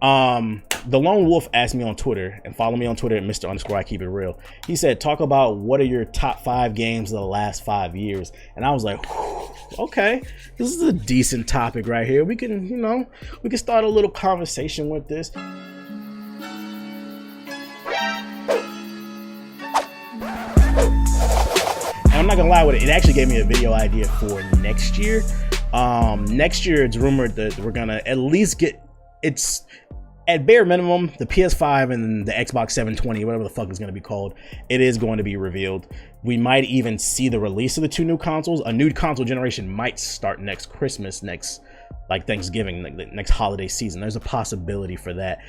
The Lone Wolf asked me on Twitter, and follow me on Twitter at Mr. I keep it real. He said, talk about what are your top 5 games of the last 5 years. And I was like, okay, this is a decent topic right here. We can, you know, we can start a little conversation with this. And I'm not gonna lie with it, it actually gave me a video idea for next year. Next year it's rumored that we're gonna at least get, it's at bare minimum, the PS5 and the Xbox 720, whatever the fuck it's going to be called, it is going to be revealed. We might even see the release of the 2 new consoles. A new console generation might start next Christmas, next like Thanksgiving, like the next holiday season. There's a possibility for that.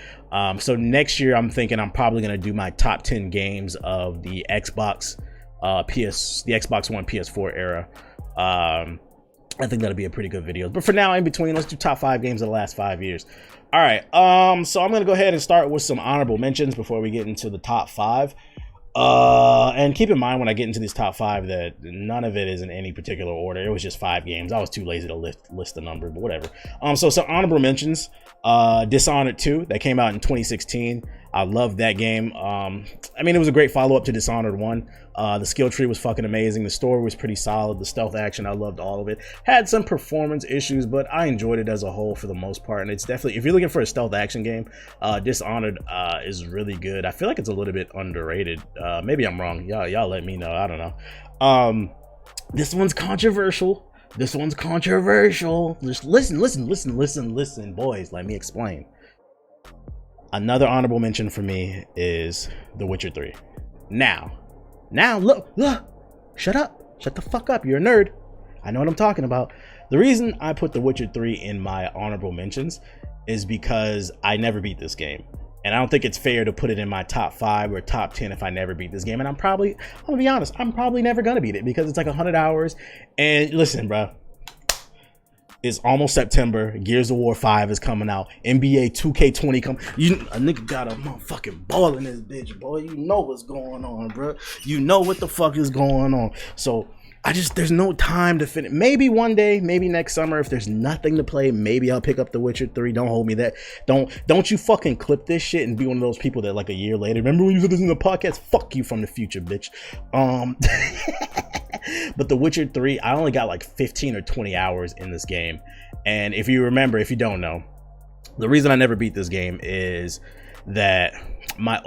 So next year, I'm thinking I'm probably going to do my top 10 games of the Xbox, the Xbox One, PS4 era. I think that'll be a pretty good video. But for now, in between, let's do top 5 games of the last 5 years. All right, so I'm gonna go ahead and start with some honorable mentions before we get into the top 5. And keep in mind when I get into these top 5 that none of it is in any particular order. It was just 5 games. I was too lazy to list the number, but whatever. So some honorable mentions. Dishonored 2, that came out in 2016. I loved that game. I mean, it was a great follow-up to Dishonored 1. The skill tree was fucking amazing. The story was pretty solid. The stealth action, I loved all of it. Had some performance issues, but I enjoyed it as a whole for the most part. And it's definitely, if you're looking for a stealth action game, Dishonored is really good. I feel like it's a little bit underrated. Maybe I'm wrong. Y'all let me know. I don't know. This one's controversial. Just listen, boys. Let me explain. Another honorable mention for me is The Witcher 3. Now, look, shut the fuck up. You're a nerd. I know what I'm talking about. The reason I put The Witcher 3 in my honorable mentions is because I never beat this game. And I don't think it's fair to put it in my top 5 or top 10 if I never beat this game. And I'm gonna be honest, I'm probably never gonna beat it because it's like 100 hours. And listen, bro. It's almost September. Gears of War 5 is coming out. NBA 2K20 a nigga got a motherfucking ball in this bitch, boy. You know what's going on, bro. You know what the fuck is going on. So there's no time to finish. Maybe one day, maybe next summer, if there's nothing to play, maybe I'll pick up The Witcher 3. Don't hold me that. Don't you fucking clip this shit and be one of those people that like a year later, remember when you said this in the podcast? Fuck you from the future, bitch. But The Witcher 3, I only got like 15 or 20 hours in this game. And if you remember, if you don't know, the reason I never beat this game is that my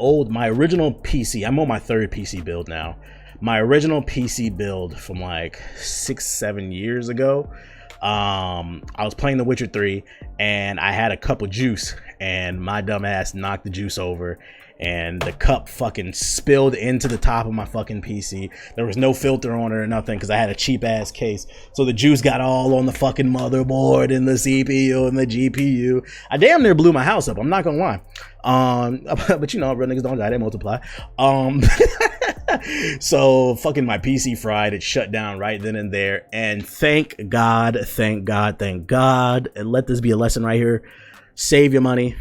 original PC, I'm on my 3rd PC build now. My original PC build from like 6-7 years ago, I was playing The Witcher 3 and I had a cup of juice and my dumb ass knocked the juice over and the cup fucking spilled into the top of my fucking PC. There was no filter on it or nothing because I had a cheap ass case. So the juice got all on the fucking motherboard and the CPU and the GPU. I damn near blew my house up. I'm not gonna lie. But you know, real niggas don't die, they multiply. So fucking my PC fried. It shut down right then and there. And thank God. And let this be a lesson right here. Save your money.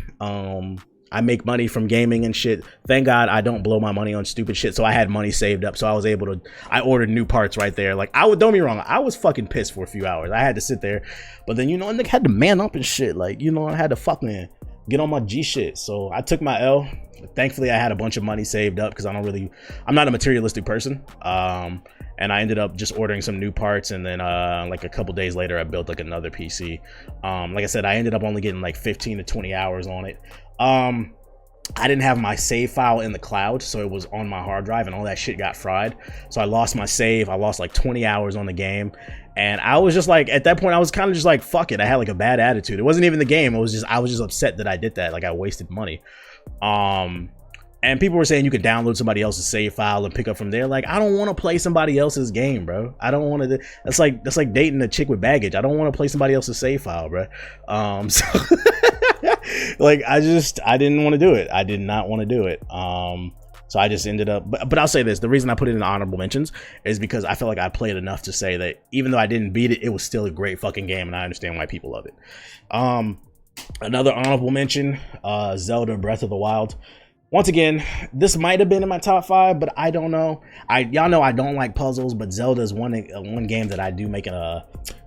I make money from gaming and shit. Thank God I don't blow my money on stupid shit. So I had money saved up. So I was able to, I ordered new parts right there. Like don't get me wrong, I was fucking pissed for a few hours. I had to sit there. But then, you know, I had to man up and shit. Like, you know, I had to fucking get on my G shit. So I took my L. Thankfully, I had a bunch of money saved up because I'm not a materialistic person. And I ended up just ordering some new parts. And then like a couple days later, I built like another PC. Like I said, I ended up only getting like 15 to 20 hours on it. I didn't have my save file in the cloud, so it was on my hard drive and all that shit got fried. So I lost my save. I lost like 20 hours on the game. And I was just like, at that point, I was kind of just like, fuck it. I had like a bad attitude. It wasn't even the game. I was just upset that I did that. Like I wasted money. And people were saying you could download somebody else's save file and pick up from there. Like, I don't want to play somebody else's game, bro. I don't want to. That's like dating a chick with baggage. I don't want to play somebody else's save file, bro. So like, I didn't want to do it. I did not want to do it. So I just ended up, but I'll say this, the reason I put it in honorable mentions is because I feel like I played enough to say that even though I didn't beat it, it was still a great fucking game, and I understand why people love it. Another honorable mention, Zelda Breath of the Wild. Once again, this might have been in my top 5, but I don't know. Y'all know I don't like puzzles, but Zelda is one game that I do make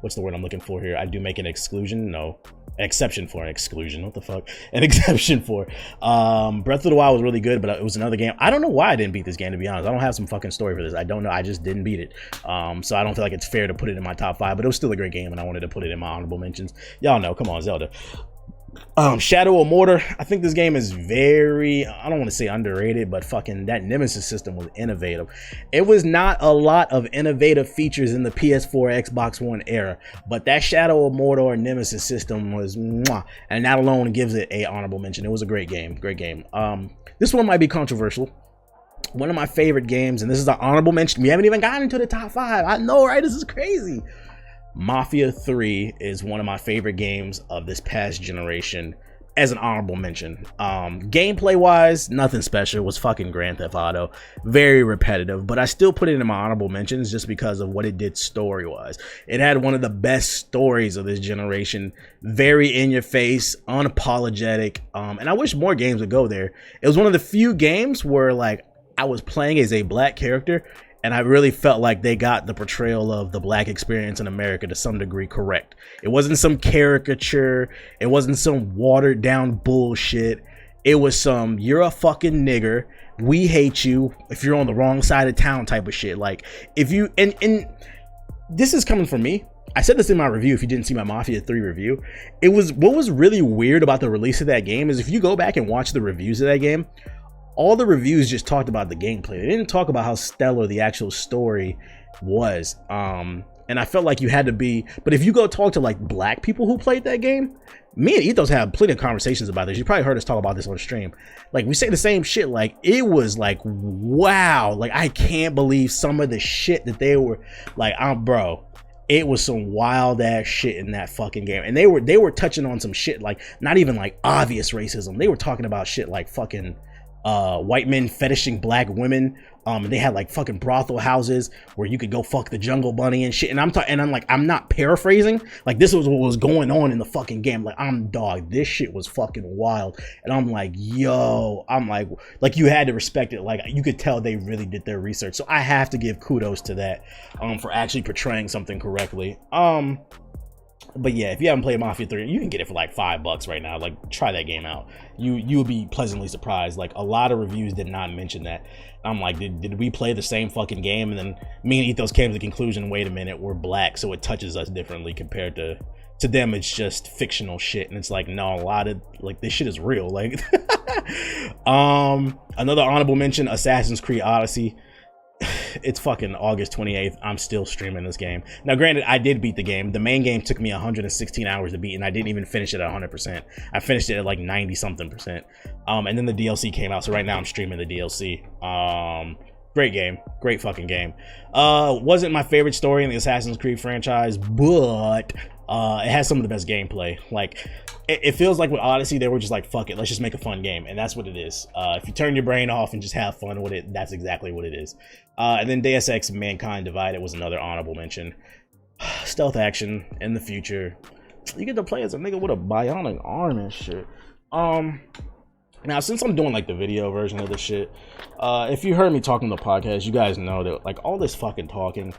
what's the word I'm looking for here? I do make an exclusion. No, exception for an exclusion. What the fuck? An exception for. Breath of the Wild was really good, but it was another game. I don't know why I didn't beat this game, to be honest. I don't have some fucking story for this. I don't know. I just didn't beat it. So I don't feel like it's fair to put it in my top 5, but it was still a great game, and I wanted to put it in my honorable mentions. Y'all know, come on, Zelda. Shadow of Mordor. I think this game is very, I don't want to say underrated, but fucking that Nemesis system was innovative. It was not a lot of innovative features in the PS4, Xbox One era, but that Shadow of Mordor Nemesis system was mwah, and that alone gives it a honorable mention. It was a great game, great game. This one might be controversial. One of my favorite games, and this is an honorable mention. We haven't even gotten into the top 5. I know, right? This is crazy. Mafia 3 is one of my favorite games of this past generation as an honorable mention. Gameplay wise, nothing special. It was fucking Grand Theft Auto. Very repetitive, but I still put it in my honorable mentions just because of what it did story wise. It had one of the best stories of this generation. Very in your face, unapologetic. And I wish more games would go there. It was one of the few games where like I was playing as a black character, and I really felt like they got the portrayal of the black experience in America to some degree correct. It wasn't some caricature. It wasn't some watered down bullshit. It was some, you're a fucking nigger. We hate you if you're on the wrong side of town type of shit. Like if you, and this is coming from me. I said this in my review. If you didn't see my Mafia 3 review, what was really weird about the release of that game is if you go back and watch the reviews of that game, all the reviews just talked about the gameplay. They didn't talk about how stellar the actual story was. And I felt like you had to be, but if you go talk to like black people who played that game, me and Ethos have plenty of conversations about this. You probably heard us talk about this on stream. Like we say the same shit. Like it was like, wow. Like I can't believe some of the shit that they were like, bro, it was some wild ass shit in that fucking game. And they were touching on some shit, like not even like obvious racism. They were talking about shit like fucking white men fetishing black women. They had like fucking brothel houses where you could go fuck the jungle bunny and shit. And I'm not paraphrasing. Like this was what was going on in the fucking game. Like dog, this shit was fucking wild. And I'm like, yo, like you had to respect it. Like you could tell they really did their research. So I have to give kudos to that, for actually portraying something correctly. But yeah, if you haven't played Mafia 3, you can get it for like $5 right now. Like try that game out. You will be pleasantly surprised. Like a lot of reviews did not mention that. I'm like, did we play the same fucking game? And then me and Ethos came to the conclusion, wait a minute, we're black, so it touches us differently compared to them. It's just fictional shit. And it's like, no, a lot of like this shit is real. Like another honorable mention, Assassin's Creed Odyssey. It's fucking August 28th. I'm still streaming this game. Now, granted, I did beat the game. The main game took me 116 hours to beat, and I didn't even finish it at 100%. I finished it at like 90-something%. And then the DLC came out, so right now I'm streaming the DLC. Great game. Great fucking game. Wasn't my favorite story in the Assassin's Creed franchise, but it has some of the best gameplay. Like, it feels like with Odyssey, they were just like, fuck it, let's just make a fun game. And that's what it is. If you turn your brain off and just have fun with it, that's exactly what it is. And then Deus Ex Mankind Divided was another honorable mention. Stealth action in the future. You get to play as a nigga with a bionic arm and shit. Now, since I'm doing like the video version of this shit, if you heard me talking on the podcast, you guys know that like all this fucking talking,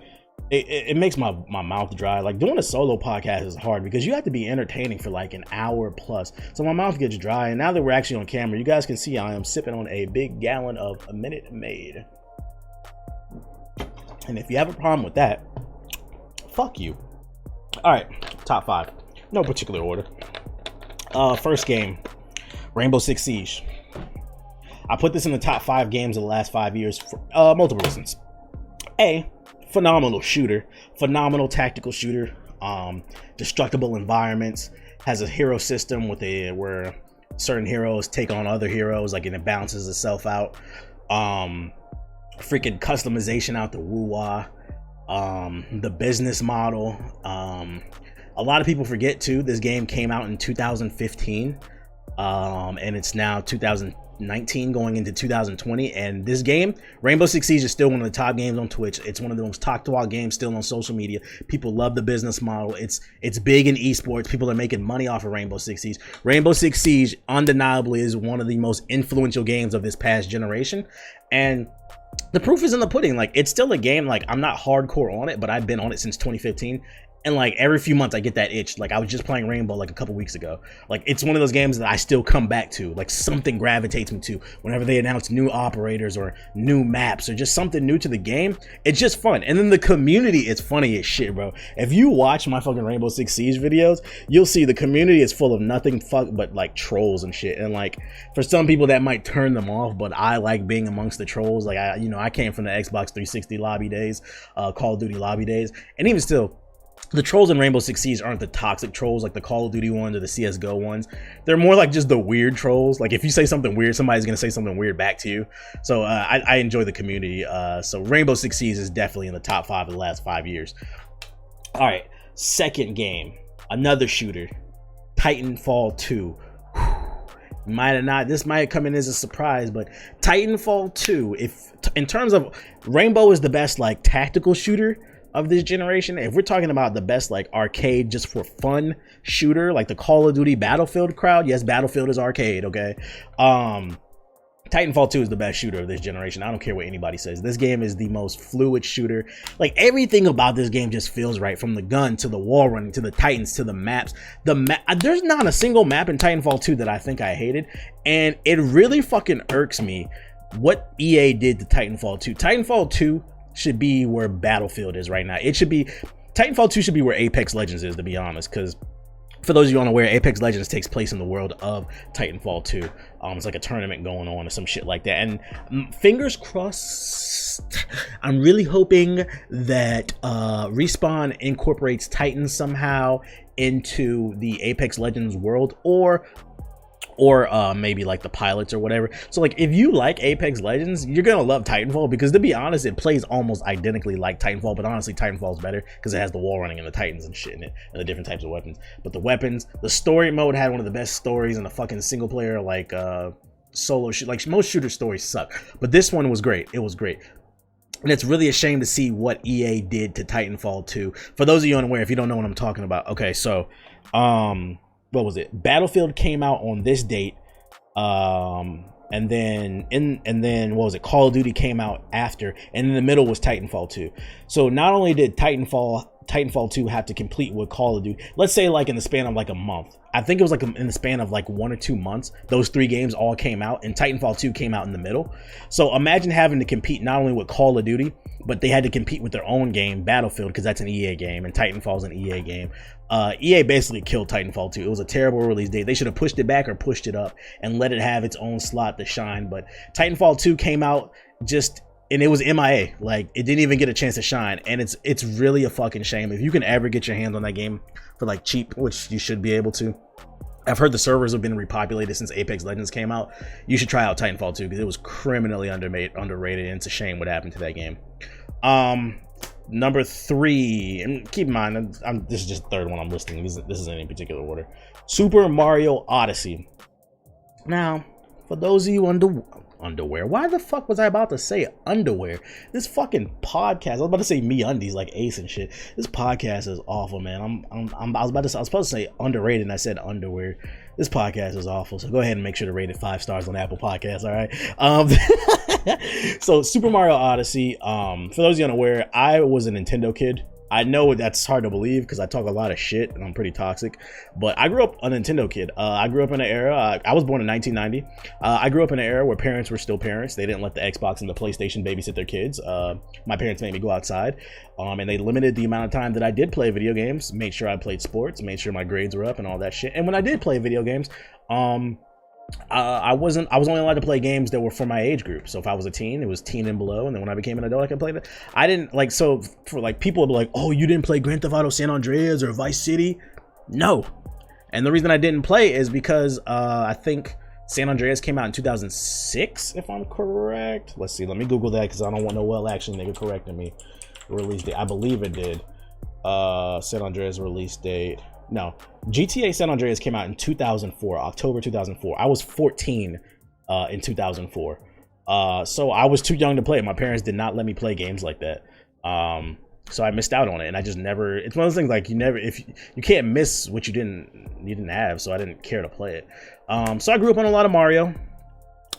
it makes my mouth dry. Like doing a solo podcast is hard because you have to be entertaining for like an hour plus. So my mouth gets dry. And now that we're actually on camera, you guys can see I am sipping on a big gallon of a Minute Maid. And if you have a problem with that, fuck you. All right, top 5. No particular order. First game, Rainbow Six Siege. I put this in the top 5 games of the last 5 years for multiple reasons. A, phenomenal shooter, phenomenal tactical shooter, destructible environments, has a hero system where certain heroes take on other heroes, like, and it balances itself out. Freaking customization out the woo-wah, the business model. A lot of people forget too, this game came out in 2015, and it's now 2019 going into 2020, and this game, Rainbow Six Siege, is still one of the top games on Twitch. It's one of the most talked about games still on social media. People love the business model. It's big in esports. People are making money off of Rainbow Six Siege. Rainbow Six Siege undeniably is one of the most influential games of this past generation, and the proof is in the pudding. Like, it's still a game, like, I'm not hardcore on it, but I've been on it since 2015, And like every few months I get that itch. Like I was just playing Rainbow like a couple weeks ago. Like it's one of those games that I still come back to. Like something gravitates me to whenever they announce new operators or new maps or just something new to the game. It's just fun. And then the community is funny as shit, bro. If you watch my fucking Rainbow Six Siege videos, you'll see the community is full of nothing but like trolls and shit. And like for some people that might turn them off, but I like being amongst the trolls. Like I came from the Xbox 360 lobby days, Call of Duty lobby days, and even still, the trolls in Rainbow Six Siege aren't the toxic trolls like the Call of Duty ones or the CSGO ones. They're more like just the weird trolls. Like if you say something weird, somebody's gonna say something weird back to you. So I enjoy the community. So Rainbow Six Siege is definitely in the top 5 of the last 5 years. All right, second game, another shooter, Titanfall 2. Might have not, this might come in as a surprise, but Titanfall 2, if in terms of Rainbow is the best like tactical shooter of this generation, if we're talking about the best like arcade just for fun shooter, like the Call of Duty Battlefield crowd, yes, Battlefield is arcade, okay, Titanfall 2 is the best shooter of this generation. I don't care what anybody says. This game is the most fluid shooter. Like everything about this game just feels right, from the gun to the wall running to the Titans to the maps. There's not a single map in Titanfall 2 that I think I hated, and it really fucking irks me what EA did to Titanfall 2. Titanfall 2 should be where Battlefield is right now. It should be, Titanfall 2 should be where Apex Legends is, to be honest, because for those of you unaware, Apex Legends takes place in the world of Titanfall 2. It's like a tournament going on or some shit like that. And fingers crossed, I'm really hoping that Respawn incorporates Titans somehow into the Apex Legends world, or maybe like the pilots or whatever. So like if you like Apex Legends, you're gonna love Titanfall, because to be honest, it plays almost identically like Titanfall, but honestly Titanfall's better because it has the wall running and the Titans and shit in it and the different types of weapons. But the weapons, the story mode had one of the best stories in the fucking single player like solo shoot. Like most shooter stories suck, but this one was great. It was great. And it's really a shame to see what EA did to Titanfall 2. For those of you unaware, if you don't know what I'm talking about, okay, so what was it? Battlefield came out on this date, and then what was it? Call of Duty came out after, and in the middle was Titanfall 2. So not only did Titanfall 2 have to complete with Call of Duty, let's say like in the span of like a month. I think it was like in the span of like 1 or 2 months, those 3 games all came out, and Titanfall 2 came out in the middle. So imagine having to compete not only with Call of Duty, but they had to compete with their own game, Battlefield, because that's an EA game, and Titanfall's an EA game. EA basically killed Titanfall 2. It was a terrible release date. They should have pushed it back or pushed it up and let it have its own slot to shine. But Titanfall 2 came out and it was MIA. Like it didn't even get a chance to shine, and it's really a fucking shame. If you can ever get your hands on that game for like cheap, which you should be able to. I've heard the servers have been repopulated since Apex Legends came out. You should try out Titanfall 2 because it was criminally underrated, and it's a shame what happened to that game. Number 3, and keep in mind, this is just the third one I'm listing. This isn't in any particular order. Super Mario Odyssey. Now, for those of you underwear, why the fuck was I about to say underwear? This fucking podcast, I was about to say me undies like Ace and shit. This podcast is awful, man. I was supposed to say underrated, and I said underwear. This podcast is awful, so go ahead and make sure to rate it 5 stars on Apple Podcasts, all right? So Super Mario Odyssey, for those of you unaware, I was a Nintendo kid. I know that's hard to believe because I talk a lot of shit and I'm pretty toxic, but I grew up a Nintendo kid. I grew up in an era, I was born in 1990. I grew up in an era where parents were still parents. They didn't let the Xbox and the PlayStation babysit their kids. My parents made me go outside, and they limited the amount of time that I did play video games, made sure I played sports, made sure my grades were up and all that shit. And when I did play video games, I was only allowed to play games that were for my age group. So if I was a teen, it was teen and below, and then when I became an adult, I could play that. I didn't like, so for like people would be like, oh, you didn't play Grand Theft Auto San Andreas or Vice City? No. And the reason I didn't play is because I think San Andreas came out in 2006, if I'm correct. Let's see, let me Google that because I don't want no well action nigga correcting me. Release date, I believe it did. San Andreas release date. No, GTA San Andreas came out in 2004, October 2004. I was 14 in 2004. So I was too young to play. My parents did not let me play games like that. So I missed out on it, and I just never, it's one of those things like you can't miss what you didn't have, so I didn't care to play it. So I grew up on a lot of Mario,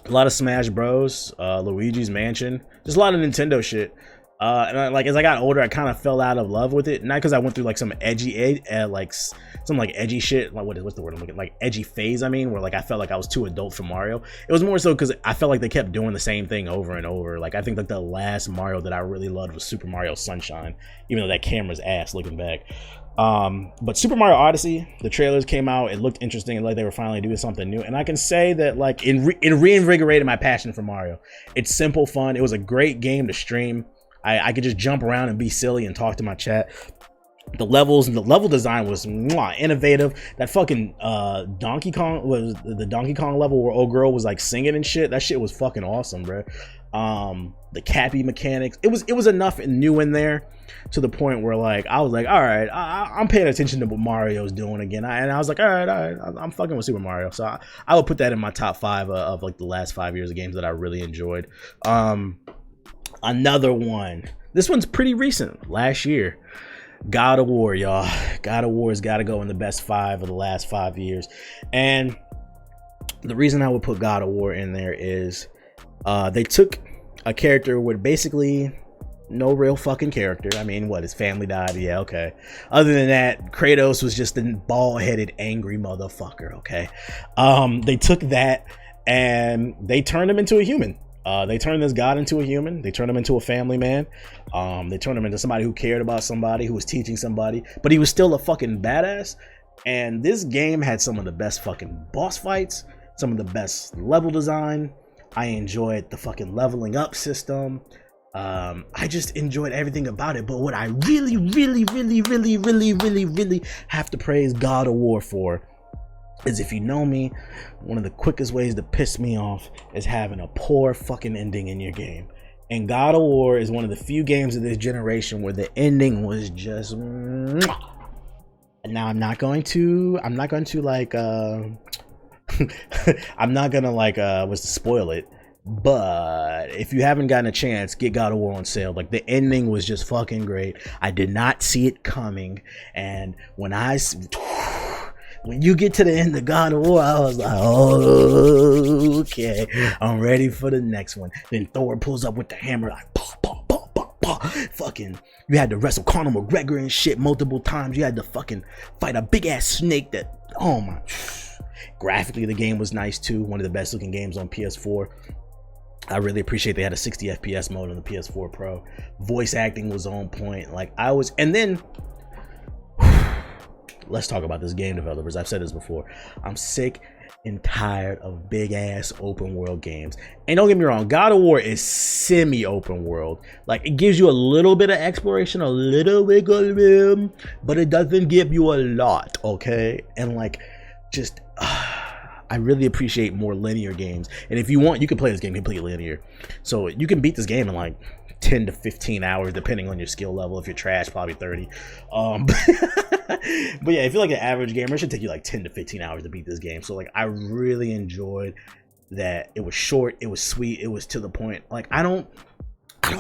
a lot of Smash Bros, Luigi's Mansion, just a lot of Nintendo shit. Like as I got older, I kind of fell out of love with it. Not because I went through like some edgy, some like edgy shit. Like what's the word I'm looking? Like edgy phase. I mean, where like I felt like I was too adult for Mario. It was more so because I felt like they kept doing the same thing over and over. Like I think like the last Mario that I really loved was Super Mario Sunshine, even though that camera's ass looking back. But Super Mario Odyssey, the trailers came out, it looked interesting, and like they were finally doing something new, and I can say that like it reinvigorated my passion for Mario. It's simple fun. It was a great game to stream. I could just jump around and be silly and talk to my chat. The levels and the level design was innovative. That fucking Donkey Kong was the Donkey Kong level where old girl was like singing and shit. That shit was fucking awesome, bro. The Cappy mechanics, it was enough and new in there to the point where like I was like, all right, I'm paying attention to what Mario's doing again, and I was like, all right, I'm fucking with Super Mario. So I would put that in my top 5 of like the last 5 years of games that I really enjoyed. Another one, this one's pretty recent, last year, God of War, y'all. God of War's got to go in the best 5 of the last 5 years, and the reason I would put God of War in there is they took a character with basically no real fucking character. I mean, what, his family died? Yeah, okay. Other than that, Kratos was just a bald-headed, angry motherfucker, okay? They took that and they turned him into a human. They turned this god into a human. They turned him into a family man. They turned him into somebody who cared about somebody, who was teaching somebody, but he was still a fucking badass. And this game had some of the best fucking boss fights, some of the best level design. I enjoyed the fucking leveling up system. I just enjoyed everything about it. But what I really have to praise God of War for is, if you know me, one of the quickest ways to piss me off is having a poor fucking ending in your game. And God of War is one of the few games of this generation where the ending was just Now I'm not going to like I'm not gonna like was to spoil it, but if you haven't gotten a chance, get God of War on sale. Like, the ending was just fucking great. I did not see it coming, and when you get to the end of God of War, I was like, oh, okay, I'm ready for the next one. Then Thor pulls up with the hammer, like, fucking, you had to wrestle Conor McGregor and shit multiple times. You had to fucking fight a big ass snake that, oh my. Graphically, the game was nice too. One of the best looking games on PS4. I really appreciate they had a 60 FPS mode on the PS4 Pro. Voice acting was on point. And then let's talk about this game developers. I've said this before. I'm sick and tired of big ass open world games. And don't get me wrong, God of War is semi open world. Like, it gives you a little bit of exploration, a little wiggle room, but it doesn't give you a lot, okay? And like, just I really appreciate more linear games. And if you want, you can play this game completely linear. So you can beat this game in like 10 to 15 hours, depending on your skill level. If you're trash, probably 30. But yeah, if you're like an average gamer, it should take you like 10 to 15 hours to beat this game. So like, I really enjoyed that. It was short, it was sweet, it was to the point. Like, I don't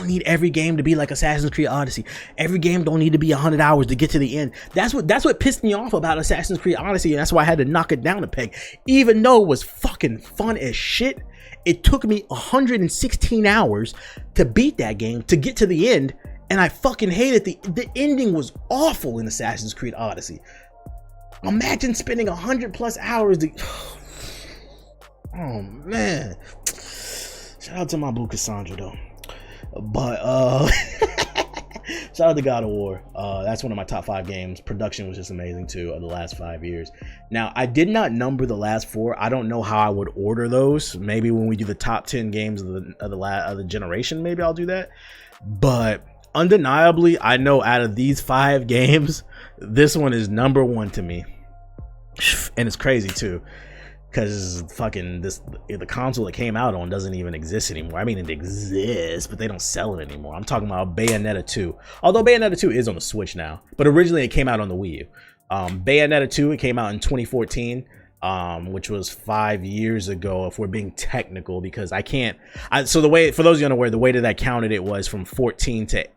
need every game to be like Assassin's Creed Odyssey. Every game don't need to be 100 hours to get to the end. That's what pissed me off about Assassin's Creed Odyssey, and that's why I had to knock it down a peg. Even though it was fucking fun as shit, it took me 116 hours to beat that game, to get to the end, and I fucking hated the ending was awful in Assassin's Creed Odyssey. Imagine spending 100 plus hours to... Oh man. Shout out to my boo Cassandra though. But shout out to God of War. That's one of my top 5 games. Production was just amazing too of the last 5 years. Now, I did not number the last 4. I don't know how I would order those. Maybe when we do the top 10 games of the generation, maybe I'll do that. But undeniably, I know out of these 5 games, this one is number 1 to me. And it's crazy too, because fucking the console it came out on doesn't even exist anymore. I mean, it exists, but they don't sell it anymore. I'm talking about Bayonetta 2. Although Bayonetta 2 is on the Switch now, but originally it came out on the Wii U. Bayonetta 2, it came out in 2014, which was 5 years ago, if we're being technical, because so the way, for those of you unaware, the way that I counted it was from 14 to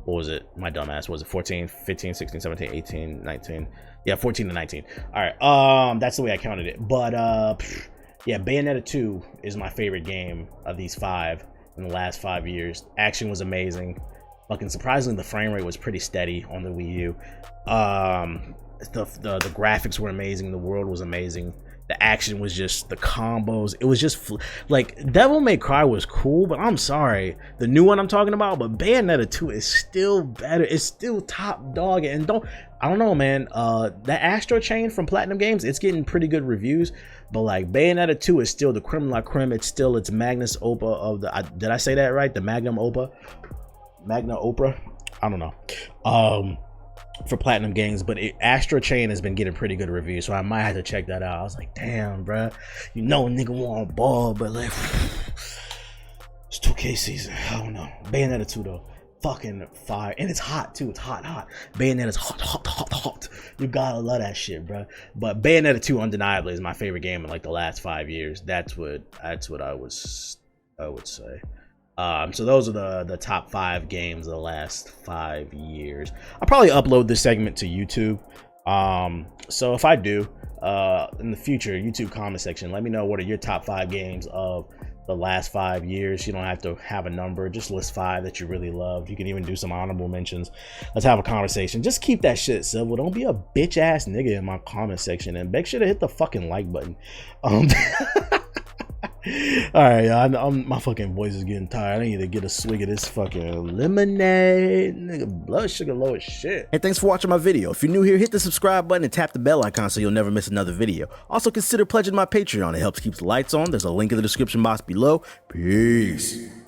what was it? My dumbass, was it 14, 15, 16, 17, 18, 19? Yeah, 14 to 19. All right, that's the way I counted it. But yeah, Bayonetta 2 is my favorite game of these 5. in the last 5 years. Action was amazing. Fucking surprisingly, the frame rate was pretty steady on the Wii U. The graphics were amazing. The world was amazing. The action was just, the combos, it was just like, Devil May Cry was cool, but I'm sorry, the new one I'm talking about, but Bayonetta 2 is still better. It's still top dog. And I don't know, man, that Astro Chain from Platinum Games, it's getting pretty good reviews, but like Bayonetta 2 is still the creme la creme. It's still its Magnus Opera of the, did I say that right? The Magna Opera? I don't know. For Platinum Games, but Astro Chain has been getting pretty good reviews, so I might have to check that out. I was like, damn, bruh, you know, nigga want ball, but like, it's 2K season. I don't know. Bayonetta 2 though, fucking fire, and it's hot too. It's hot. Bayonetta's hot. You gotta love that shit, bruh. But Bayonetta 2 undeniably is my favorite game in like the last 5 years. That's what I would say. So those are the top 5 games of the last 5 years. I'll probably upload this segment to YouTube. So if I do, in the future, YouTube comment section, let me know what are your top 5 games of the last 5 years. You don't have to have a number, just list 5 that you really loved. You can even do some honorable mentions. Let's have a conversation. Just keep that shit civil. Don't be a bitch ass nigga in my comment section, and make sure to hit the fucking like button. All right, y'all. My fucking voice is getting tired. I need to get a swig of this fucking lemonade. Nigga, blood sugar low as shit. Hey, thanks for watching my video. If you're new here, hit the subscribe button and tap the bell icon so you'll never miss another video. Also, consider pledging my Patreon. It helps keep the lights on. There's a link in the description box below. Peace.